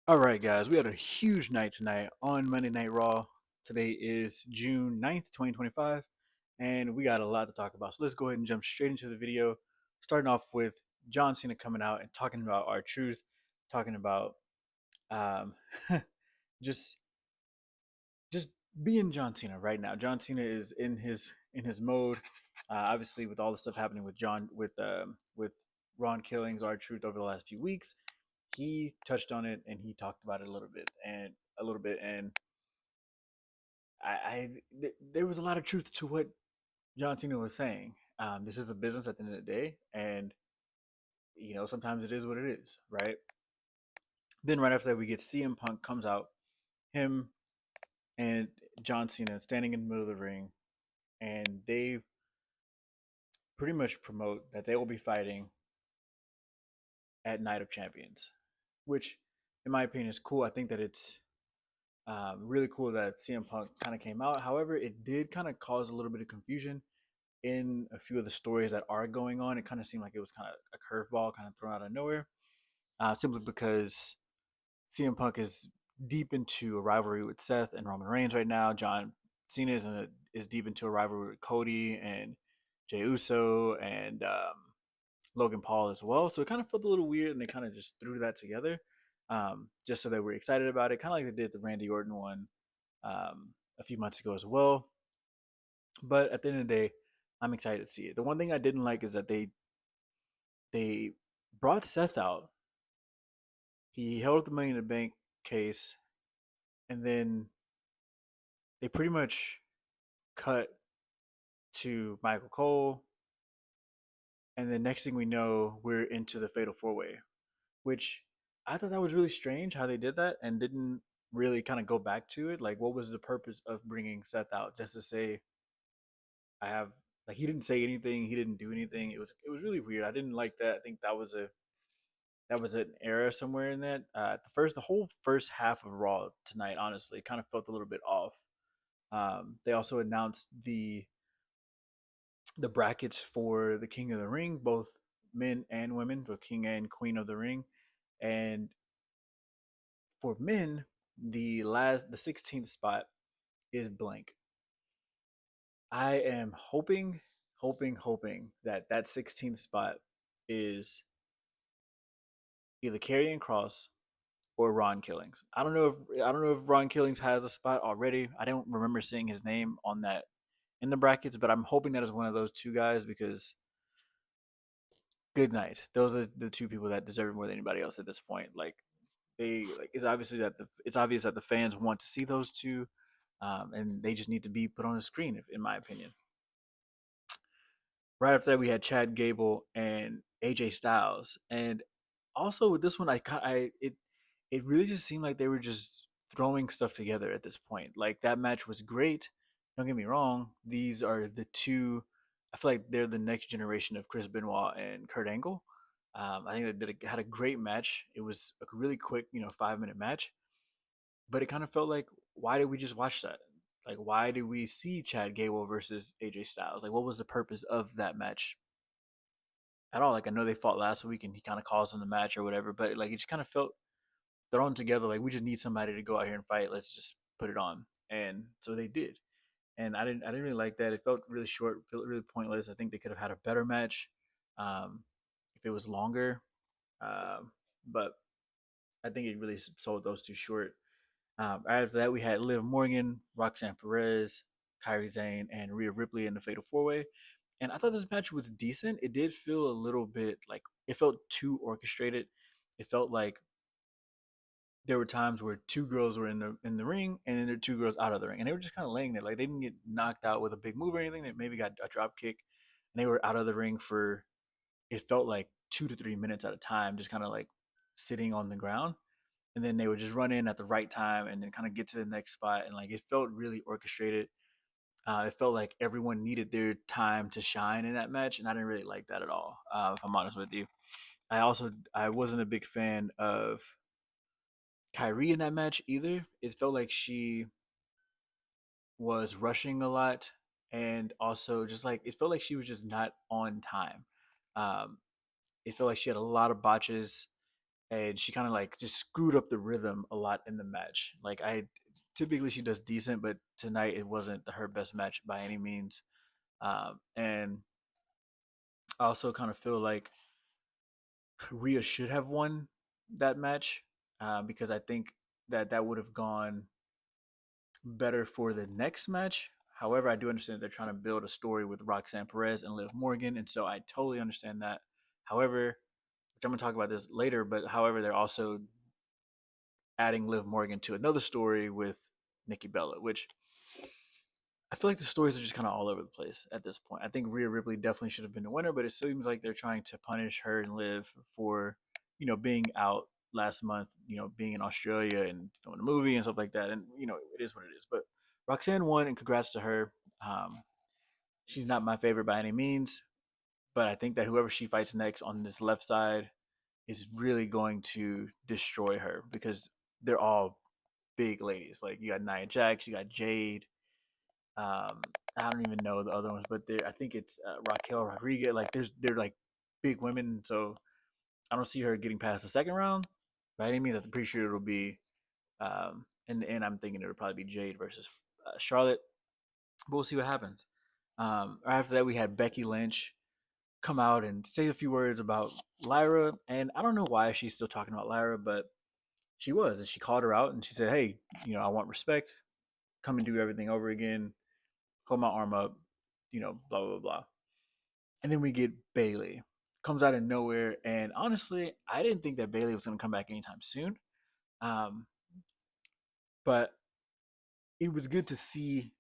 All right, guys, we had a huge night tonight on Monday Night Raw. Today is June 9th, 2025, and we got a lot to talk about. So let's go ahead and jump straight into the video, starting off with John Cena coming out and talking about R-Truth, talking about um, just just being John Cena right now. John Cena is in his mode. Obviously, with all the stuff happening with with Ron Killings, R-Truth over the last few weeks, he touched on it and he talked about it a little bit, and there was a lot of truth to what John Cena was saying. This is a business at the end of the day, and sometimes it is what it is, right? Then right after that, we get CM Punk comes out, him and John Cena standing in the middle of the ring, and they pretty much promote that they will be fighting at Night of Champions, which, in my opinion, is cool. I think that it's really cool that CM Punk kind of came out. However, it did kind of cause a little bit of confusion in a few of the stories that are going on. It kind of seemed like it was kind of a curveball, kind of thrown out of nowhere, simply because CM Punk is deep into a rivalry with Seth and Roman Reigns right now. John Cena is deep into a rivalry with Cody and Jey Uso and Logan Paul as well. So it kind of felt a little weird, and they kind of just threw that together, just so that we're excited about it, kind of like they did the Randy Orton one a few months ago as well. But at the end of the day, I'm excited to see it. The one thing I didn't like is that they brought Seth out. He held up the Money in the Bank case, and then they pretty much cut to Michael Cole, and then next thing we know, we're into the Fatal Four Way, which I thought that was really strange how they did that and didn't really kind of go back to it. Like, what was the purpose of bringing Seth out just to say I have? Like, he didn't say anything, he didn't do anything. It was really weird. I didn't like that. I think that was an error somewhere in that. The whole first half of Raw tonight, honestly, kind of felt a little bit off. They also announced the brackets for the King of the Ring, both men and women, for King and Queen of the Ring, and for men, the 16th spot is blank. I am hoping that that 16th spot is either Karrion Cross or Ron Killings. I don't know if Ron Killings has a spot already. I don't remember seeing his name on that in the brackets, but I'm hoping that is one of those two guys because good night. Those are the two people that deserve it more than anybody else at this point. It's obvious that the fans want to see those two, and they just need to be put on the screen, in my opinion. Right after that, we had Chad Gable and AJ Styles, and also with this one, it really just seemed like they were just throwing stuff together at this point. Like that match was great. Don't get me wrong; these are the two. I feel like they're the next generation of Chris Benoit and Kurt Angle. I think had a great match. It was a really quick, 5-minute match, but it kind of felt like, why did we just watch that? Like, why did we see Chad Gable versus AJ Styles? Like, what was the purpose of that match at all? Like, I know they fought last week and he kind of caused them the match or whatever, but like, it just kind of felt thrown together. Like, we just need somebody to go out here and fight. Let's just put it on, and so they did. And I didn't really like that. It felt really short, felt really pointless. I think they could have had a better match um, if it was longer. Um, but I think it really sold those two short. After that, we had Liv Morgan, Roxanne Perez, Kyrie Zane, and Rhea Ripley in the Fatal Four Way. And I thought this match was decent. It did feel a little bit like it felt too orchestrated. It felt like there were times where two girls were in the ring, and then there were two girls out of the ring, and they were just kind of laying there. Like they didn't get knocked out with a big move or anything. They maybe got a drop kick, and they were out of the ring for it felt like 2 to 3 minutes at a time, just kind of like sitting on the ground, and then they would just run in at the right time and then kind of get to the next spot, and like it felt really orchestrated. It felt like everyone needed their time to shine in that match, and I didn't really like that at all. If I'm honest with you, I wasn't a big fan of Kyrie in that match either. It felt like she was rushing a lot, and also just like it felt like she was just not on time. Um, it felt like she had a lot of botches, and she kind of like just screwed up the rhythm a lot in the match. Like I typically she does decent, but tonight it wasn't her best match by any means. And I also kind of feel like Rhea should have won that match because I think that that would have gone better for the next match. However, I do understand that they're trying to build a story with Roxanne Perez and Liv Morgan, and so I totally understand that. However, which I'm gonna talk about this later, but however, they're also adding Liv Morgan to another story with Nikki Bella, which I feel like the stories are just kind of all over the place at this point. I think Rhea Ripley definitely should have been the winner, but it seems like they're trying to punish her and Liv for, being out last month, being in Australia and filming a movie and stuff like that. And, it is what it is. But Roxanne won, and congrats to her. Um, she's not my favorite by any means, but I think that whoever she fights next on this left side is really going to destroy her because they're all big ladies. Like you got Nia Jax, you got Jade, I don't even know the other ones, but I think it's Raquel Rodriguez. Like they're like big women, so I don't see her getting past the second round by any means. I'm pretty sure it'll be, in the end, I'm thinking it'll probably be Jade versus Charlotte. But we'll see what happens. Right after that, we had Becky Lynch come out and say a few words about Lyra, and I don't know why she's still talking about Lyra, but she was, and she called her out and she said, "Hey, I want respect. Come and do everything over again. Hold my arm up. Blah blah blah." And then we get Bailey. Comes out of nowhere, and honestly, I didn't think that Bailey was going to come back anytime soon. Um, but it was good to see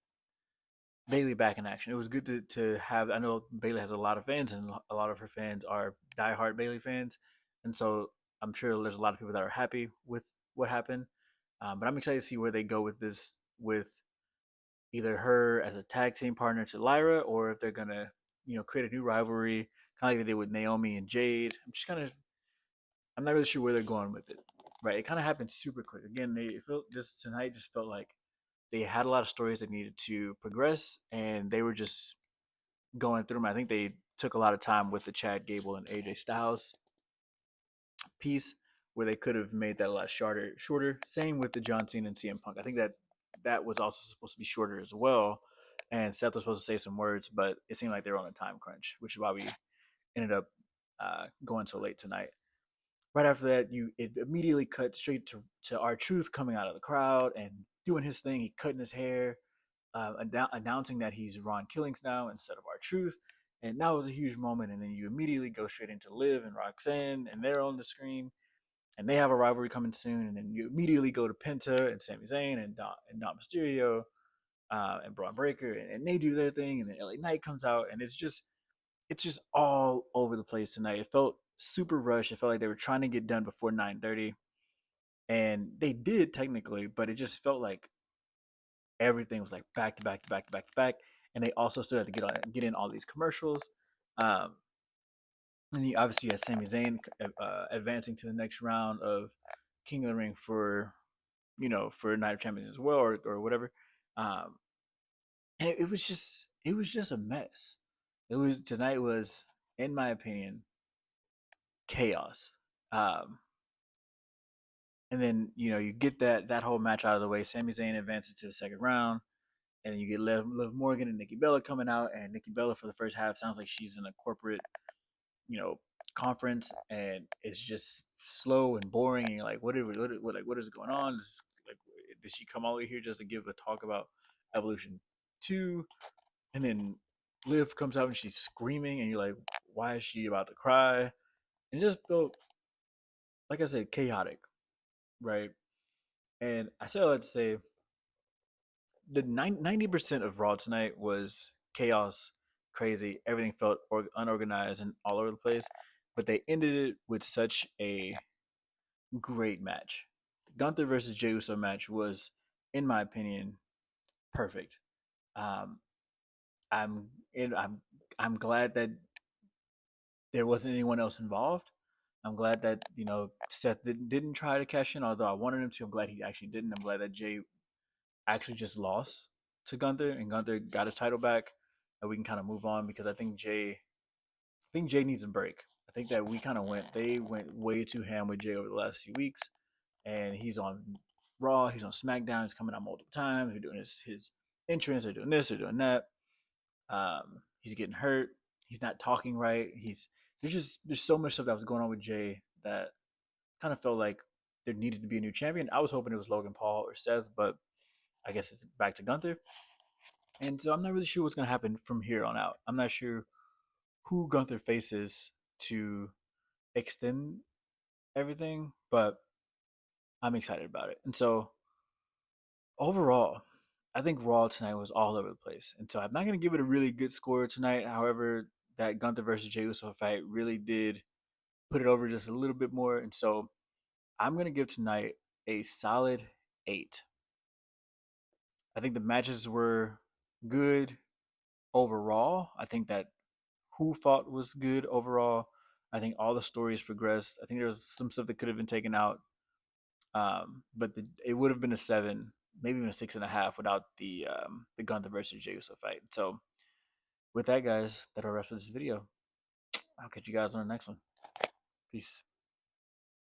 Bailey back in action. It was good to have. I know Bailey has a lot of fans, and a lot of her fans are diehard Bailey fans, and so I'm sure there's a lot of people that are happy with what happened. But I'm excited to see where they go with this, with either her as a tag team partner to Lyra, or if they're gonna, create a new rivalry, kind of like they did with Naomi and Jade. I'm not really sure where they're going with it. Right, it kind of happened super quick. Again, they felt this tonight just felt like they had a lot of stories that needed to progress, and they were just going through them. I think they took a lot of time with the Chad Gable and AJ Styles piece, where they could have made that a lot shorter. Shorter. Same with the John Cena and CM Punk. I think that that was also supposed to be shorter as well. And Seth was supposed to say some words, but it seemed like they were on a time crunch, which is why we ended up going so late tonight. Right after that, it immediately cut straight to R-Truth coming out of the crowd and doing his thing. He cutting his hair, announcing that he's Ron Killings now instead of R-Truth. And that was a huge moment. And then you immediately go straight into Liv and Roxanne, and they're on the screen, and they have a rivalry coming soon. And then you immediately go to Penta and Sami Zayn and Dom Mysterio, and Braun Breaker, and they do their thing. And then LA Knight comes out, and it's just all over the place tonight. It felt super rushed. It felt like they were trying to get done before 9:30, and they did technically, but it just felt like everything was like back to back to back to back to back. And they also still had to get in all these commercials. Um, and you obviously had Sami Zayn advancing to the next round of King of the Ring for for Night of Champions as well, or whatever. Um, and it was just a mess. Tonight was, in my opinion, chaos. Um, and then you get that whole match out of the way. Sami Zayn advances to the second round, and then you get Liv Morgan and Nikki Bella coming out. And Nikki Bella for the first half sounds like she's in a corporate, you know, conference, and it's just slow and boring. And you're like, what is going on? Like, did she come all the way here just to give a talk about Evolution 2? And then Liv comes out and she's screaming, and you're like, why is she about to cry? And it just felt, like I said, chaotic, right? And I say all that to say the 90% of Raw tonight was chaos, crazy. Everything felt unorganized and all over the place. But they ended it with such a great match. The Gunther versus Jey Uso match was, in my opinion, perfect. Um, I'm I'm I'm glad that there wasn't anyone else involved. I'm glad that Seth didn't try to cash in, although I wanted him to. I'm glad he actually didn't. I'm glad that Jey actually just lost to Gunther, and Gunther got his title back, and we can kind of move on because I think Jey needs a break. think that they went way too ham with Jay over the last few weeks, and he's on Raw, he's on SmackDown, he's coming out multiple times. They're doing his entrance, they're doing this, they're doing that. He's getting hurt. He's not talking right. There's so much stuff that was going on with Jay that kind of felt like there needed to be a new champion. I was hoping it was Logan Paul or Seth, but I guess it's back to Gunther. And so I'm not really sure what's going to happen from here on out. I'm not sure who Gunther faces to extend everything, but I'm excited about it. And so overall, I think Raw tonight was all over the place. And so I'm not going to give it a really good score tonight. However, that Gunther versus Jey Uso fight really did put it over just a little bit more. And so I'm going to give tonight a solid 8. I think the matches were good overall. I think that who fought was good overall. I think all the stories progressed. I think there was some stuff that could have been taken out, but it would have been a 7, maybe even a 6.5 without the Gunther versus Jey Uso fight. So with that, guys, that'll wrap up this video. I'll catch you guys on the next one. Peace.